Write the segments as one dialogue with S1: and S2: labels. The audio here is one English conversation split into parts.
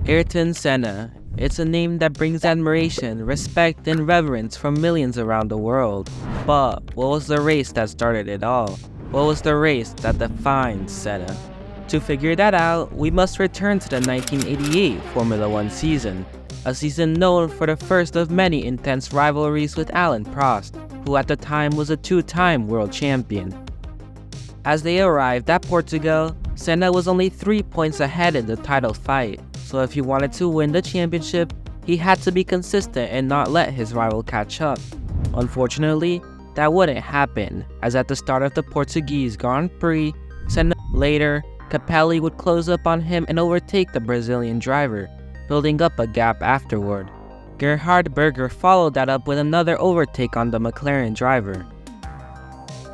S1: Ayrton Senna. It's a name that brings admiration, respect, and reverence from millions around the world. But what was the race that started it all? What was the race that defined Senna? To figure that out, we must return to the 1988 Formula One season, a season known for the first of many intense rivalries with Alain Prost, who at the time was a two-time world champion. As they arrived at Portugal, Senna was only 3 points ahead in the title fight, so if he wanted to win the championship, he had to be consistent and not let his rival catch up. Unfortunately, that wouldn't happen, as at the start of the Portuguese Grand Prix, Senna later, Capelli would close up on him and overtake the Brazilian driver, building up a gap afterward. Gerhard Berger followed that up with another overtake on the McLaren driver.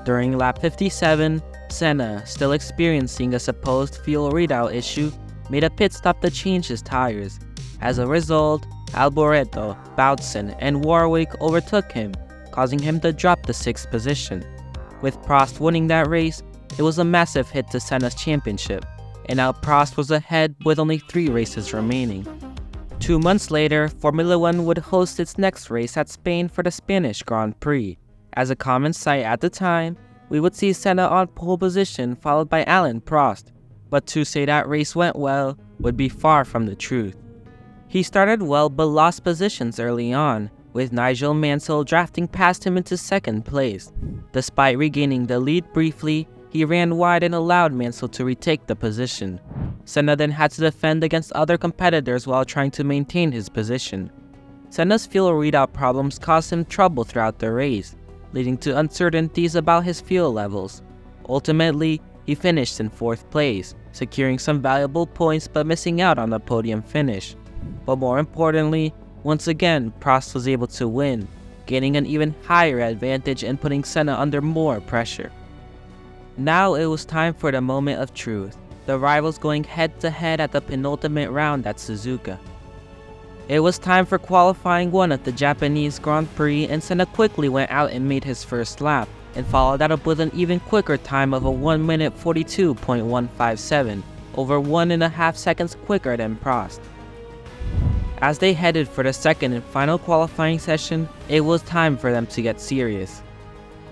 S1: During lap 57, Senna, still experiencing a supposed fuel readout issue, made a pit stop to change his tires. As a result, Alboreto, Boutsen, and Warwick overtook him, causing him to drop to 6th position. With Prost winning that race, it was a massive hit to Senna's championship, and now Prost was ahead with only 3 races remaining. 2 months later, Formula One would host its next race at Spain for the Spanish Grand Prix. As a common sight at the time, we would see Senna on pole position followed by Alain Prost, but to say that race went well would be far from the truth. He started well but lost positions early on, with Nigel Mansell drafting past him into 2nd place. Despite regaining the lead briefly, he ran wide and allowed Mansell to retake the position. Senna then had to defend against other competitors while trying to maintain his position. Senna's fuel readout problems caused him trouble throughout the race, leading to uncertainties about his fuel levels. Ultimately, he finished in 4th place, securing some valuable points but missing out on the podium finish. But more importantly, once again, Prost was able to win, gaining an even higher advantage and putting Senna under more pressure. Now it was time for the moment of truth, the rivals going head-to-head at the penultimate round at Suzuka. It was time for qualifying 1 at the Japanese Grand Prix, and Senna quickly went out and made his first lap, and followed that up with an even quicker time of a 1 minute 42.157, over 1.5 seconds quicker than Prost. As they headed for the second and final qualifying session, it was time for them to get serious.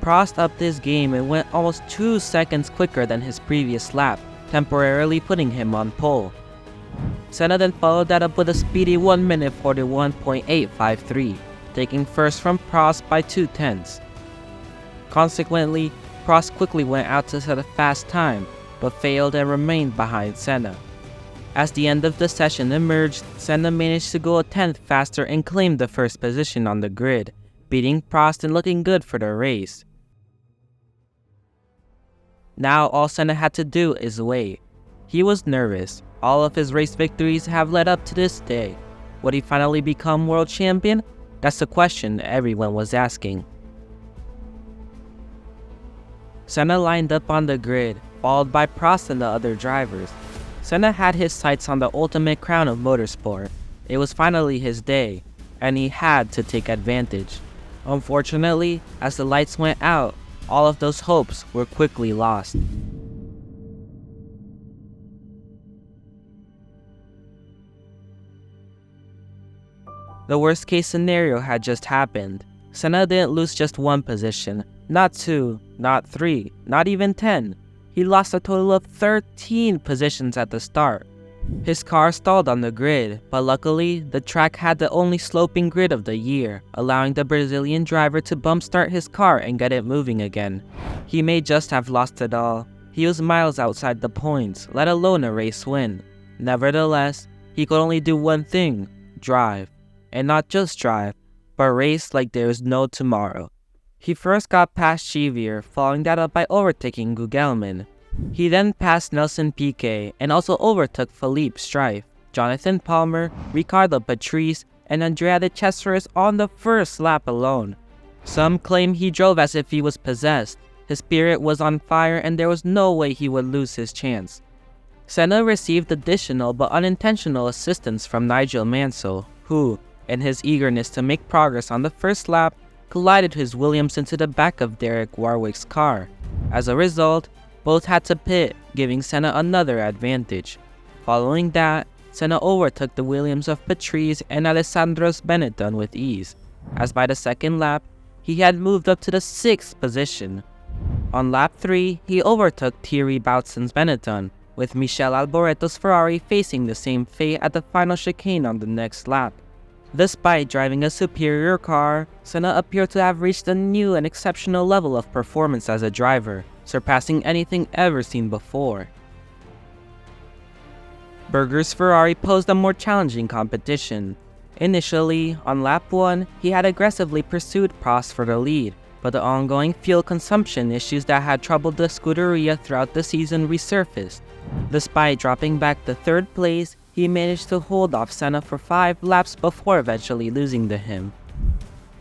S1: Prost upped his game and went almost 2 seconds quicker than his previous lap, temporarily putting him on pole. Senna then followed that up with a speedy 1 minute 41.853, taking first from Prost by 0.2. Consequently, Prost quickly went out to set a fast time, but failed and remained behind Senna. As the end of the session emerged, Senna managed to go a 10th faster and claimed the first position on the grid, beating Prost and looking good for the race. Now all Senna had to do is wait. He was nervous. All of his race victories have led up to this day. Would he finally become world champion? That's the question everyone was asking. Senna lined up on the grid, followed by Prost and the other drivers. Senna had his sights on the ultimate crown of motorsport. It was finally his day, and he had to take advantage. Unfortunately, as the lights went out, all of those hopes were quickly lost. The worst case scenario had just happened. Senna didn't lose just 1 position, not 2, not 3, not even 10. He lost a total of 13 positions at the start. His car stalled on the grid, but luckily, the track had the only sloping grid of the year, allowing the Brazilian driver to bump start his car and get it moving again. He may just have lost it all. He was miles outside the points, let alone a race win. Nevertheless, he could only do one thing: drive. And not just drive, but race like there is no tomorrow. He first got past Chevier, following that up by overtaking Gugelmin. He then passed Nelson Piquet and also overtook Philippe Strife, Jonathan Palmer, Ricardo Patrese, and Andrea de Cesaris on the first lap alone. Some claim he drove as if he was possessed. His spirit was on fire and there was no way he would lose his chance. Senna received additional but unintentional assistance from Nigel Mansell, who, in his eagerness to make progress on the first lap, collided his Williams into the back of Derek Warwick's car. As a result, both had to pit, giving Senna another advantage. Following that, Senna overtook the Williams of Patrese and Alessandro's Benetton with ease, as by the second lap, he had moved up to the 6th position. On lap 3, he overtook Thierry Boutsen's Benetton, with Michele Alboretto's Ferrari facing the same fate at the final chicane on the next lap. Despite driving a superior car, Senna appeared to have reached a new and exceptional level of performance as a driver, surpassing anything ever seen before. Berger's Ferrari posed a more challenging competition. Initially, on lap 1, he had aggressively pursued Prost for the lead, but the ongoing fuel consumption issues that had troubled the Scuderia throughout the season resurfaced. Despite dropping back to 3rd place, he managed to hold off Senna for 5 laps before eventually losing to him.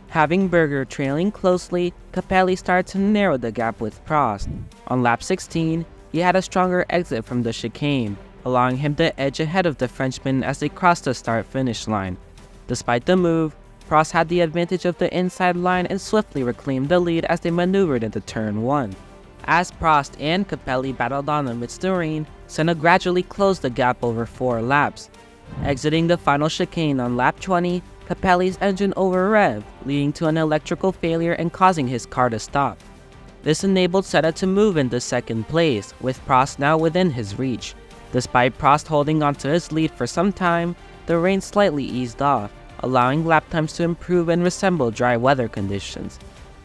S1: Having Berger trailing closely, Capelli started to narrow the gap with Prost. On lap 16, he had a stronger exit from the chicane, allowing him to edge ahead of the Frenchman as they crossed the start-finish line. Despite the move, Prost had the advantage of the inside line and swiftly reclaimed the lead as they maneuvered into turn 1. As Prost and Capelli battled on amidst the rain, Senna gradually closed the gap over 4 laps. Exiting the final chicane on lap 20, Capelli's engine over-revved, leading to an electrical failure and causing his car to stop. This enabled Senna to move into 2nd place, with Prost now within his reach. Despite Prost holding onto his lead for some time, the rain slightly eased off, allowing lap times to improve and resemble dry weather conditions.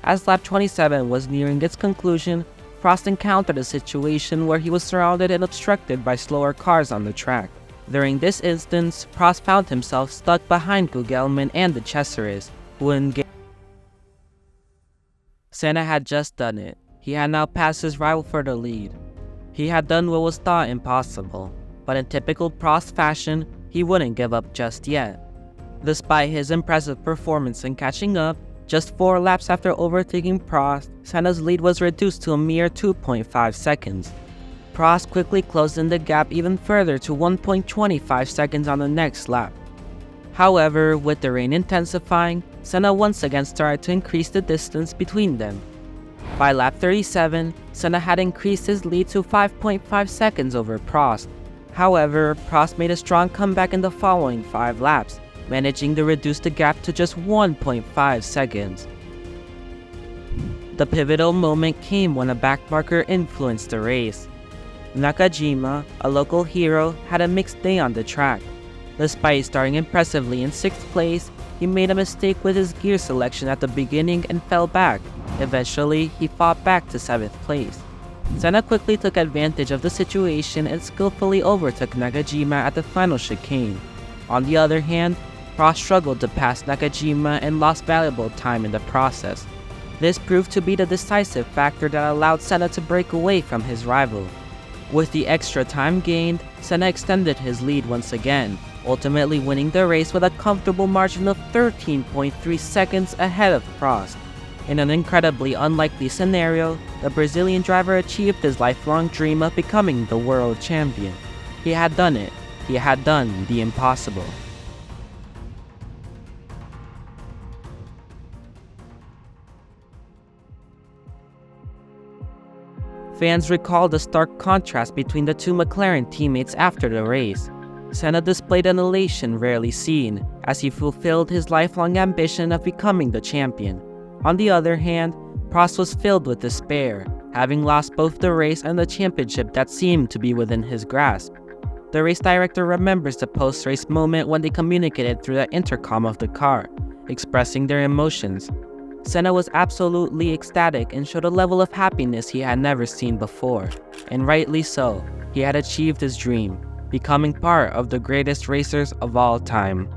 S1: As lap 27 was nearing its conclusion, Prost encountered a situation where he was surrounded and obstructed by slower cars on the track. During this instance, Prost found himself stuck behind Gugelmin and the Cesaris, who engaged. Senna had just done it. He had now passed his rival for the lead. He had done what was thought impossible, but in typical Prost fashion, he wouldn't give up just yet. Despite his impressive performance in catching up, just 4 laps after overtaking Prost, Senna's lead was reduced to a mere 2.5 seconds. Prost quickly closed in the gap even further to 1.25 seconds on the next lap. However, with the rain intensifying, Senna once again started to increase the distance between them. By lap 37, Senna had increased his lead to 5.5 seconds over Prost. However, Prost made a strong comeback in the following 5 laps, managing to reduce the gap to just 1.5 seconds. The pivotal moment came when a backmarker influenced the race. Nakajima, a local hero, had a mixed day on the track. Despite starting impressively in 6th place, he made a mistake with his gear selection at the beginning and fell back. Eventually, he fought back to 7th place. Senna quickly took advantage of the situation and skillfully overtook Nakajima at the final chicane. On the other hand, Prost struggled to pass Nakajima and lost valuable time in the process. This proved to be the decisive factor that allowed Senna to break away from his rival. With the extra time gained, Senna extended his lead once again, ultimately winning the race with a comfortable margin of 13.3 seconds ahead of Prost. In an incredibly unlikely scenario, the Brazilian driver achieved his lifelong dream of becoming the world champion. He had done it. He had done the impossible. Fans recall the stark contrast between the 2 McLaren teammates after the race. Senna displayed an elation rarely seen, as he fulfilled his lifelong ambition of becoming the champion. On the other hand, Prost was filled with despair, having lost both the race and the championship that seemed to be within his grasp. The race director remembers the post-race moment when they communicated through the intercom of the car, expressing their emotions. Senna was absolutely ecstatic and showed a level of happiness he had never seen before. And rightly so, he had achieved his dream, becoming part of the greatest racers of all time.